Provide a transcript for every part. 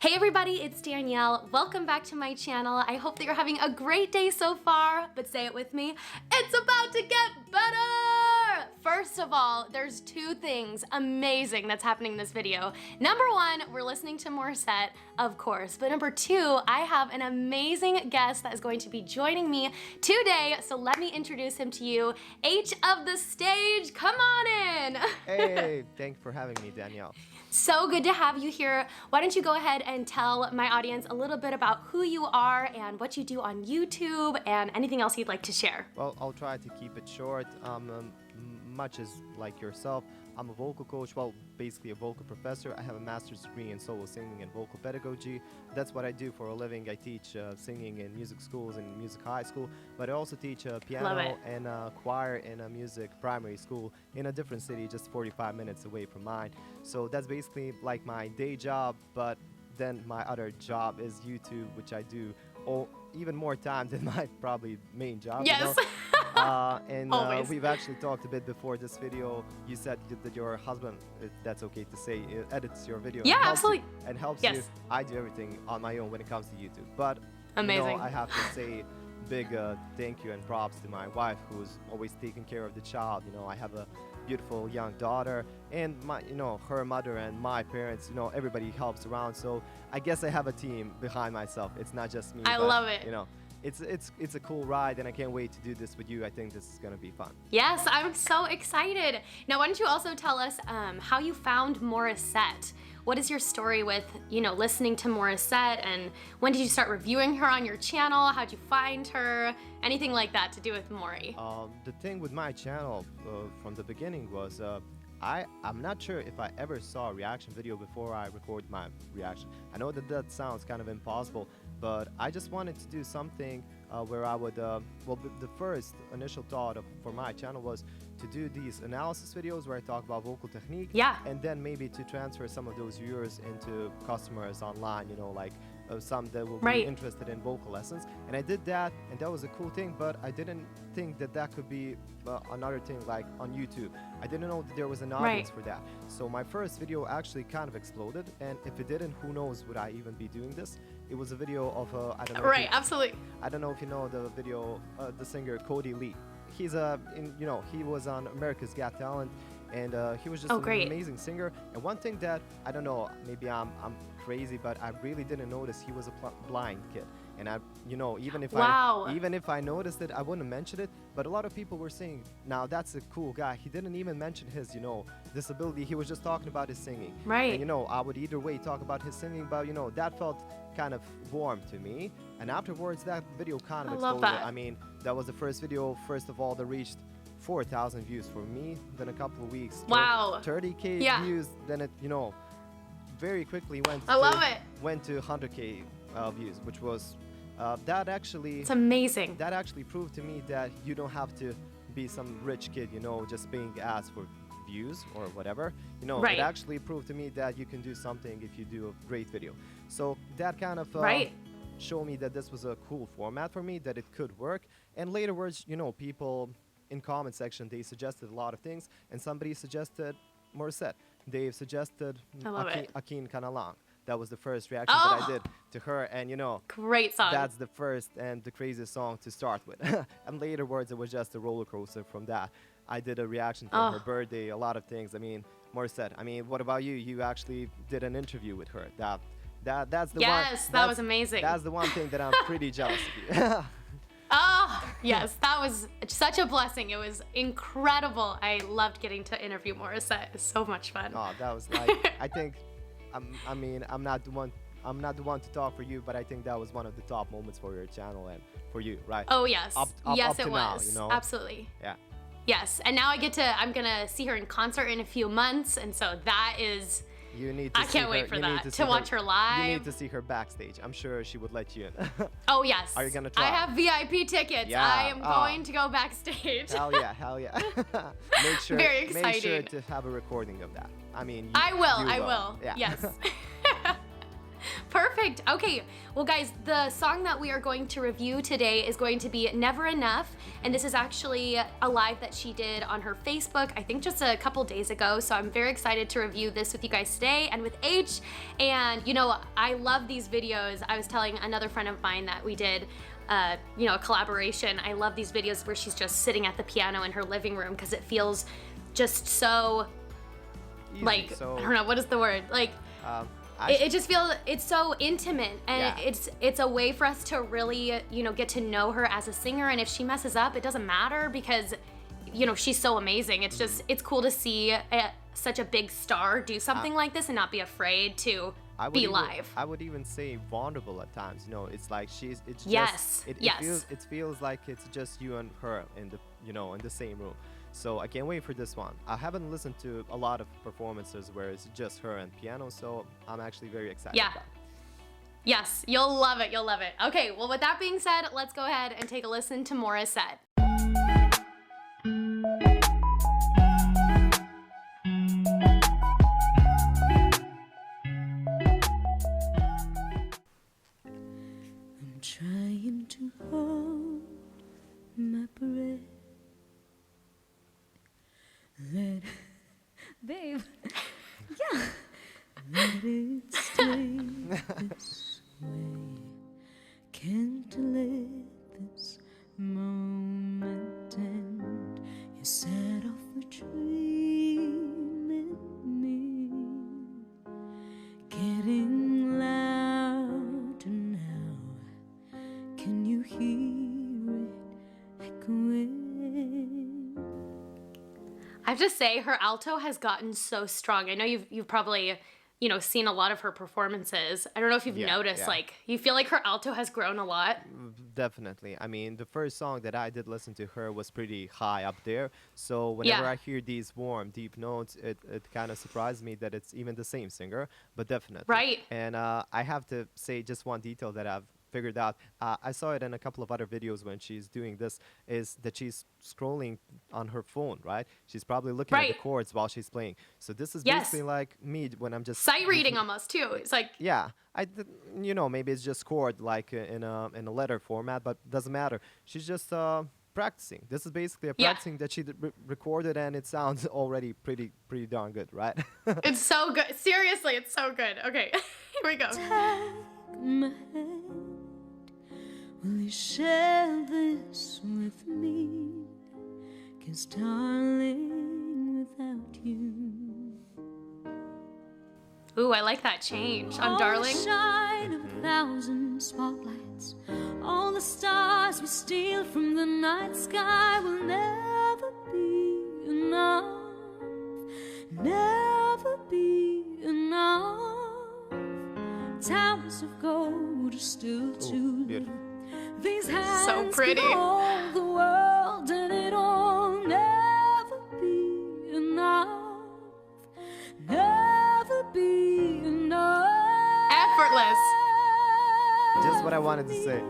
Hey everybody, it's Danielle. Welcome back to my channel. I hope that you're having a great day so far, but say it with me, it's about to get better! First of all, there's two things amazing that's happening in this video. Number one, we're listening to Morissette, of course, but number two, I have an amazing guest that is going to be joining me today, so let me introduce him to you. H of the stage, come on in! Hey, thanks for having me, Danielle. So good to have you here. Why don't you go ahead and tell my audience a little bit about who you are and what you do on YouTube and anything else you'd like to share. Well, I'll try to keep it short. Much as like yourself, I'm a vocal coach, well, basically a vocal professor. I have a master's degree in solo singing and vocal pedagogy. That's what I do for a living. I teach singing in music schools and music high school, but I also teach piano and choir in a music primary school in a different city, just 45 minutes away from mine. So that's basically like my day job, but then my other job is YouTube, which I do even more time than my probably main job. Yes. You know? We've actually talked a bit before this video. You said that your husband, if that's okay to say, edits your video. Yeah, and absolutely. Helps you. I do everything on my own when it comes to YouTube. But amazing. You know, I have to say big thank you and props to my wife, who's always taking care of the child. You know, I have a beautiful young daughter, and her mother and my parents. You know, everybody helps around. So I guess I have a team behind myself. It's not just me. I love it. You know. It's a cool ride, and I can't wait to do this with you. I think this is gonna be fun. Yes, I'm so excited. Now, why don't you also tell us how you found Morissette? What is your story with, listening to Morissette, and when did you start reviewing her on your channel? How'd you find her? Anything like that to do with Mori? The thing with my channel from the beginning was I'm not sure if I ever saw a reaction video before I record my reaction. I know that sounds kind of impossible, but I just wanted to do something where I would, the first initial thought for my channel was to do these analysis videos where I talk about vocal technique. Yeah. And then maybe to transfer some of those viewers into customers online, like some that will be interested in vocal lessons. And I did that, and that was a cool thing, but I didn't think that could be another thing like on YouTube. I didn't know that there was an audience for that. So my first video actually kind of exploded, and if it didn't, who knows, would I even be doing this? It was a video of I don't know. Absolutely. I don't know if you know the video, the singer Cody Lee. He's he was on America's Got Talent, and he was just an amazing singer. And one thing that I don't know, maybe I'm crazy, but I really didn't notice he was a blind kid. And even if I noticed it, I wouldn't mention it. But a lot of people were saying, now that's a cool guy. He didn't even mention his, disability. He was just talking about his singing. Right. And I would either way talk about his singing, but that felt kind of warm to me. And afterwards, that video kind of exploded. Love that. I mean, that was the first video, first of all, that reached 4,000 views for me. Then a couple of weeks, 30K views. Then it, very quickly went to 100K views, which was it's amazing. That actually proved to me that you don't have to be some rich kid, just paying ads for views or whatever. It actually proved to me that you can do something if you do a great video. So that kind of showed me that this was a cool format for me, that it could work. And later words, people in comment section, they suggested a lot of things, and somebody suggested Morissette. They've suggested Akin Kanalang. That was the first reaction that I did to her, and great song. That's the first and the craziest song to start with. And later words, it was just a roller coaster from that. I did a reaction for her birthday, a lot of things. I mean, Morissette, what about you? You actually did an interview with her. That's the one. Yes, that was amazing. That's the one thing that I'm pretty jealous of you. Yes, that was such a blessing. It was incredible. I loved getting to interview Morissette. It was so much fun. Oh, that was like, I think, I'm not the one to talk for you, but I think that was one of the top moments for your channel and for you, right? Oh yes, yes it was. Now, absolutely. Yeah. Yes, and now I'm gonna see her in concert in a few months, and so that is. I can't wait for that, to watch her live. You need to see her backstage. I'm sure she would let you in. Oh, yes. Are you going to try? I have VIP tickets. Yeah. I am going to go backstage. Hell yeah. Very exciting. Make sure to have a recording of that. I will. Yeah. Yes. Perfect. Perfect. Okay. Well, guys, the song that we are going to review today is going to be Never Enough. And this is actually a live that she did on her Facebook, I think just a couple days ago. So I'm very excited to review this with you guys today and with H. And, you know, I love these videos. I was telling another friend of mine that we did you know, a collaboration. I love these videos where she's just sitting at the piano in her living room because it feels just so, Easy, like, so, I don't know, what is the word? Like, it just feels, it's so intimate, and it's a way for us to really, you know, get to know her as a singer. And if she messes up, it doesn't matter because, you know, she's so amazing. It's just, it's cool to see such a big star do something like this and not be afraid to be live. I would even say vulnerable at times. You know, it's like it's yes, just, it feels like it's just you and her in the, you know, in the same room. So I can't wait for this one. I haven't listened to a lot of performances where it's just her and piano, so I'm actually very excited about it. Yes, you'll love it, you'll love it. Okay, well, with that being said, let's go ahead and take a listen to Morissette. I'm trying to hold my breath. Babe, yeah. Let it stay this way. Can't let this moment end. You set off a dream in me, getting louder now. Can you hear it echoing? I have to say, her alto has gotten so strong. I know you've probably, you know, seen a lot of her performances. I don't know if you've noticed, like, you feel like her alto has grown a lot. Definitely. I mean, the first song that I did listen to her was pretty high up there. So whenever I hear these warm, deep notes, it kind of surprised me that it's even the same singer, but definitely. Right. And I have to say just one detail that I've figured out. I saw it in a couple of other videos when she's doing this, is that she's scrolling on her phone, right? She's probably looking at the chords while she's playing. So this is basically like me when I'm just sight reading almost too. It's like, yeah, you know, maybe it's just chord like in a letter format, but doesn't matter. She's just practicing. This is basically a practicing that she recorded, and it sounds already pretty darn good, right? It's so good. Seriously, it's so good. Okay, here we go. Take my hand. Will you share this with me? 'Cause darling, without you, ooh, I like that change on Darling. All the shine of a thousand spotlights, all the stars we steal from the night sky will never be enough, never be enough. Towers of gold are still too beautiful. These hands so pretty. could hold the world, and it'll never be enough, never be enough. Effortless. Just what I wanted to say.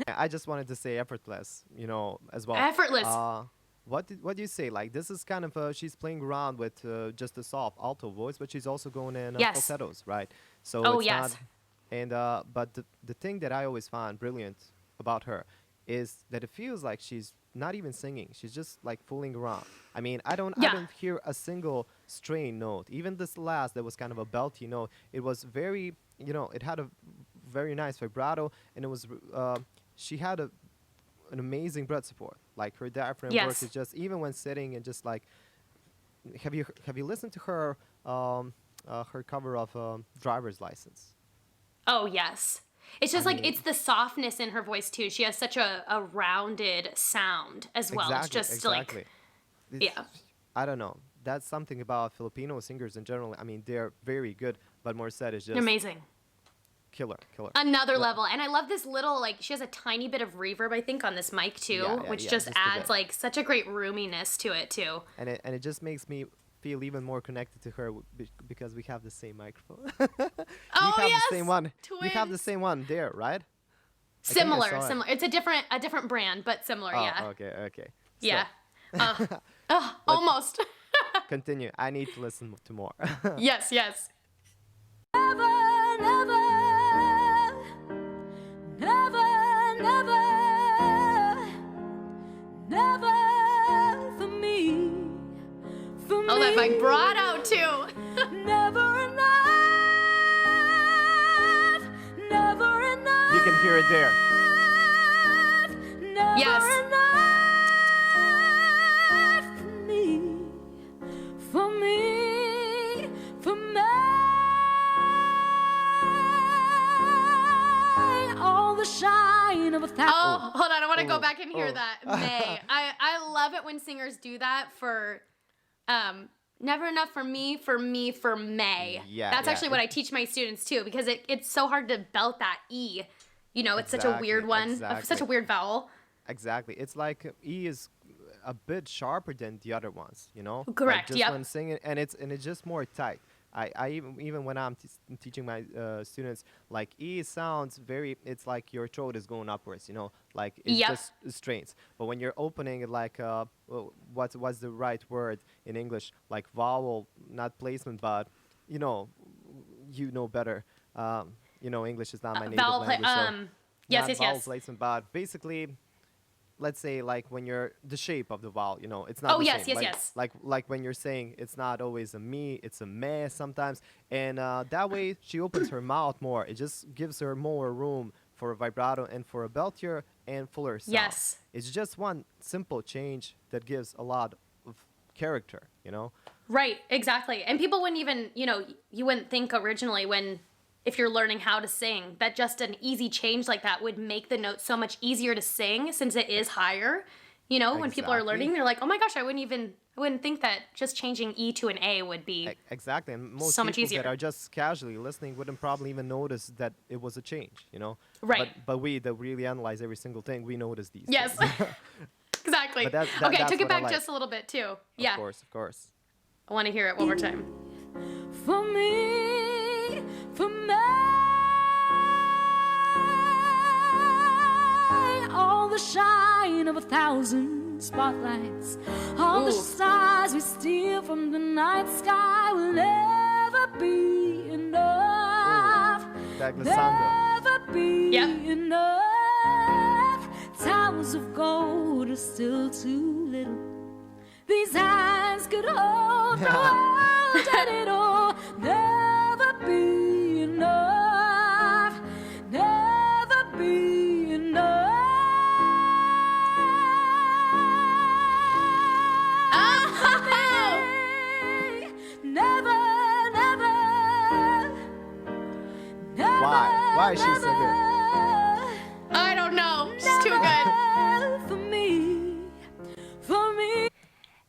I just wanted to say effortless, you know, as well. Effortless. What do you say? Like, this is kind of she's playing around with just a soft alto voice, but she's also going in falsettos, right? So it's not. And but the thing that I always found brilliant about her is that it feels like she's not even singing. She's just like fooling around. I mean, I don't hear a single strain note. Even this last, that was kind of a belty note. It was very, you know, it had a very nice vibrato, and it was she had an amazing breath support. Like, her diaphragm work is just, even when sitting and just like, have you listened to her her cover of Driver's License? Oh, yes. It's just like, it's the softness in her voice, too. She has such a rounded sound as well. Exactly, it's just like, I don't know. That's something about Filipino singers in general. I mean, they're very good, but Morissette is just amazing. Killer. Another level. And I love this little, like, she has a tiny bit of reverb, I think, on this mic, too, which just adds, like, such a great roominess to it, too. And it just makes me feel even more connected to her because we have the same microphone. Oh, yes! The same one. Twins. We have the same one there, right? Similar. It's a different brand, but similar, yeah. Okay. Yeah. Almost. Continue. I need to listen to more. Yes. Never, never vibrato too. Never enough, never enough. You can hear it there. Never Yes. enough for me, for me. All the shine of a thousand. Oh, hold on. I want to go back and hear oh. that. May. I love it when singers do that for never enough for me, for me, for May. Yeah, That's yeah. actually what I teach my students too, because it's so hard to belt that E. You know, it's such a Exactly, weird one, exactly. such a weird vowel. Exactly. It's like E is a bit sharper than the other ones, you know? Correct, Like just yep. when singing, and it's just more tight. I even when I'm teaching my students, like E sounds very, it's like your throat is going upwards, you know, like it's Yep. just strains. But when you're opening it, like well, what's the right word in English? Like vowel, not placement, but you know better. You know, English is not my native Vowel language. So yes, not yes, vowel yes. placement, but basically, let's say like when you're the shape of the vowel, you know, it's not Oh, the yes, same. yes, like, yes. like when you're saying it's not always a me, it's a meh sometimes, and that way she opens her mouth more. It just gives her more room for a vibrato and for a beltier and fuller sound. Yes. It's just one simple change that gives a lot of character, you know. Right, exactly. And people wouldn't even, you know, you wouldn't think originally if you're learning how to sing, that just an easy change like that would make the note so much easier to sing since it is higher. You know, when people are Exactly. learning, they're like, oh my gosh, I wouldn't think that just changing E to an A would be. Exactly, and most So much people easier. that are just casually listening wouldn't probably even notice that it was a change, you know. Right. But we that really analyze every single thing, we notice these. Yes. things. Exactly. But that- Okay, that's took it what I back like. just a little bit too. Yeah. Of course. I want to hear it one more time. For me, for me. All the shine of a thousand spotlights, all the Ooh. stars we steal from the night sky will never be enough. That glissando. Never be Yep. enough. Towers of gold are still too little. These hands could hold the world and it'll never be enough. Never be enough. Never, never, never. Why is she so good? I don't know. She's too good. For me, for me.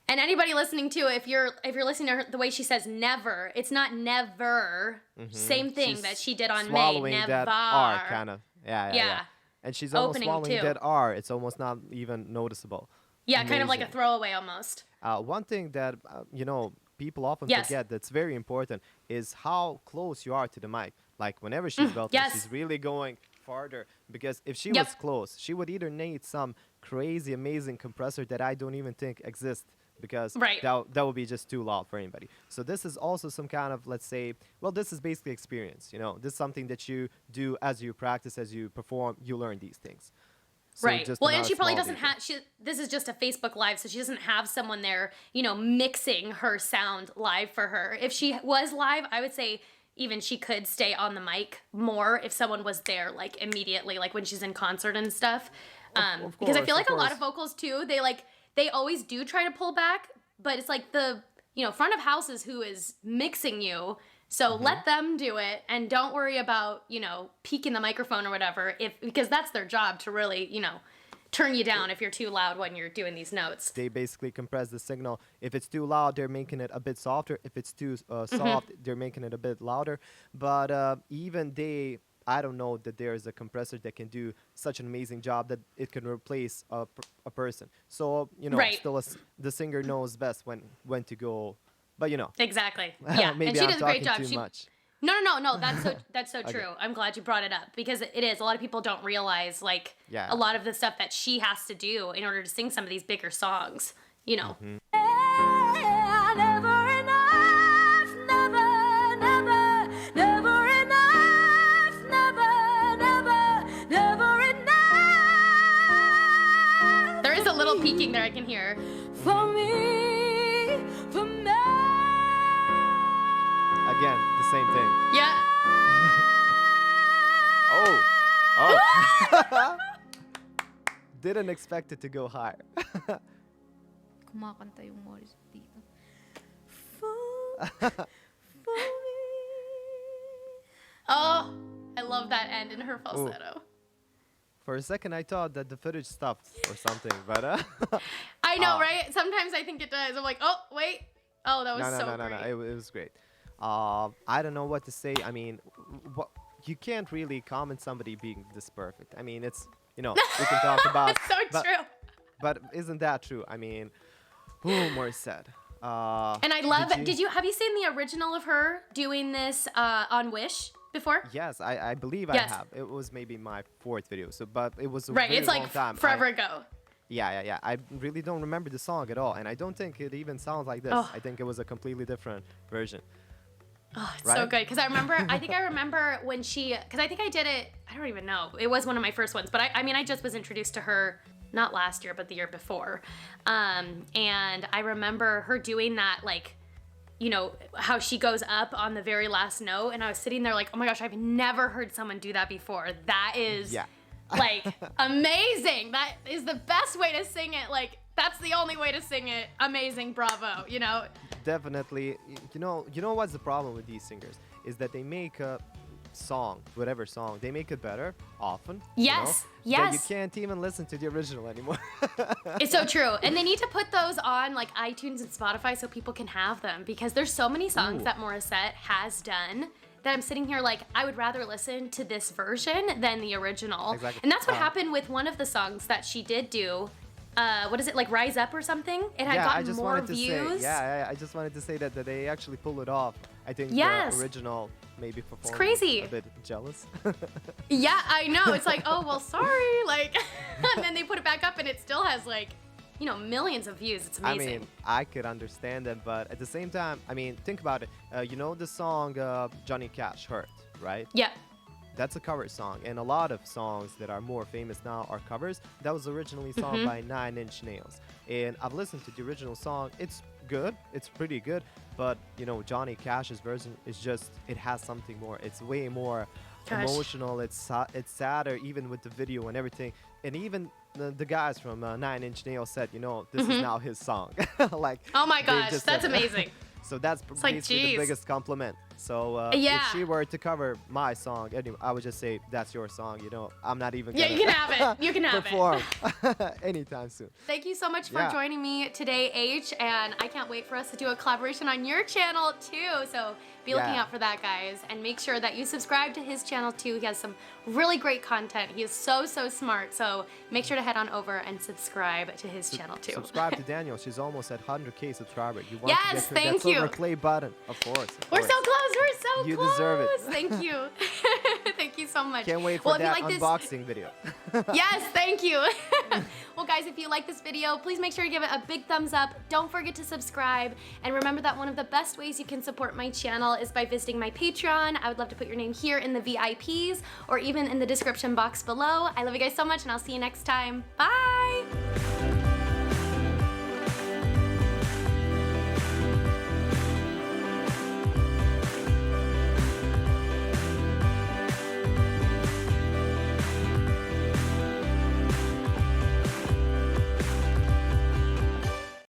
And anybody listening too, if you're listening to her, the way she says never, it's not never. Same thing She's that she did on May. swallowing Never. that R, kind of. Yeah. Yeah. And she's almost Opening swallowing too. that R. It's almost not even noticeable. Yeah, kind of like a Amazing. throwaway almost. One thing that you know people often Yes. forget that's very important is how close you are to the mic. Like whenever she's belting, yes. she's really going farther, because if she Yep. was close, she would either need some crazy amazing compressor that I don't even think exists, because Right. that would be just too loud for anybody. So this is also some kind of, let's say, well, this is basically experience, you know. This is something that you do as you practice, as you perform, you learn these things. So Right. just Well, not and a she probably small doesn't detail. have. This is just a Facebook Live, so she doesn't have someone there, you know, mixing her sound live for her. If she was live, I would say even she could stay on the mic more if someone was there, like immediately, like when she's in concert and stuff. Of Because I course, feel like of a lot course. of vocals too, they always do try to pull back, but it's like the front of house is who is mixing you. So Mm-hmm. let them do it, and don't worry about, peeking the microphone or whatever, because that's their job to really, turn you down if you're too loud when you're doing these notes. They basically compress the signal. If it's too loud, they're making it a bit softer. If it's too soft, they're making it a bit louder. But even I don't know that there is a compressor that can do such an amazing job that it can replace a person. So, Right. still the singer knows best when to go. But, Exactly. Yeah, maybe and she I'm does a great talking job. too much. No. That's so true. I'm glad you brought it up, because it is. A lot of people don't realize Yeah. a lot of the stuff that she has to do in order to sing some of these bigger songs. Mm-hmm. Never enough, never, never, never enough, never, never, never enough. There is a little peaking there I can hear. For me, for me. the same thing. Yeah. Oh. Didn't expect it to go higher. Kumakanta yung Morissette dito. Oh, I love that end in her falsetto. For a second, I thought that the footage stopped or something, but I know, right? Sometimes I think it does. I'm like, oh, wait. Oh, that was no. great. It was great. I don't know what to say. I mean, you can't really comment somebody being this perfect. I mean, it's, we can talk about. That's so true. But isn't that true? I mean, Morissette. And I love. Have you seen the original of her doing this on Wish before? Yes, I believe Yes. I have. It was maybe my 4th video. So, but it was a Right. really It's long like time. forever ago. Yeah. I really don't remember the song at all, and I don't think it even sounds like this. Oh. I think it was a completely different version. Oh, it's so Right? good because I remember when because I think I did it. I don't even know. It was one of my first ones, but I just was introduced to her not last year, but the year before, and I remember her doing that how she goes up on the very last note, and I was sitting there like, oh my gosh, I've never heard someone do that before. That is amazing. That is the best way to sing it. Like, that's the only way to sing it. Amazing, bravo. Definitely. You know what's the problem with these singers is that they make a song, whatever song, they make it better often. Yes. That Yes. you can't even listen to the original anymore. It's so true. And they need to put those on like iTunes and Spotify so people can have them, because there's so many songs that Morissette has done that I'm sitting here like, I would rather listen to this version than the original. Exactly. And that's what happened with one of the songs that she did do. What is it, like Rise Up or something? It had gotten more views. I just wanted to say that they actually pulled it off. I think Yes. the original maybe performed crazy. a bit jealous. Yeah, I know. It's like, oh, well, sorry. Like, and then they put it back up and it still has like, millions of views. It's amazing. I mean, I could understand them, but at the same time, I mean, think about it. You know the song Johnny Cash, Hurt, right? Yeah. That's a cover song, and a lot of songs that are more famous now are covers. That was originally sung by 9 Inch Nails, and I've listened to the original song. It's good, it's pretty good, but Johnny Cash's version is just, it has something more. It's way more emotional. It's sadder, even with the video and everything. And even the guys from 9 Inch Nails said, this is now his song. Like, oh my they gosh, just that's said- amazing. So that's like, basically the geez. biggest compliment. So Yeah. if she were to cover my song, anyway, I would just say, that's your song. I'm not even Yeah, gonna you can have it. You can have perform anytime soon. Thank you so much for Yeah. joining me today, H, and I can't wait for us to do a collaboration on your channel too. So be looking Yeah. out for that, guys, and make sure that you subscribe to his channel too. He has some really great content. He is so smart. So make sure to head on over and subscribe to his channel too. Subscribe to Danielle. She's almost at 100K subscribers. You want Yes, to get her thank that you. silver play button, of course. We're so close. We're so You close. deserve it. Thank you. Thank you so much. Can't wait for Well, if you that like this, unboxing video. yes, thank you. Well, guys, if you like this video, please make sure to give it a big thumbs up. Don't forget to subscribe. And remember that one of the best ways you can support my channel is by visiting my Patreon. I would love to put your name here in the VIPs or even in the description box below. I love you guys so much, and I'll see you next time. Bye.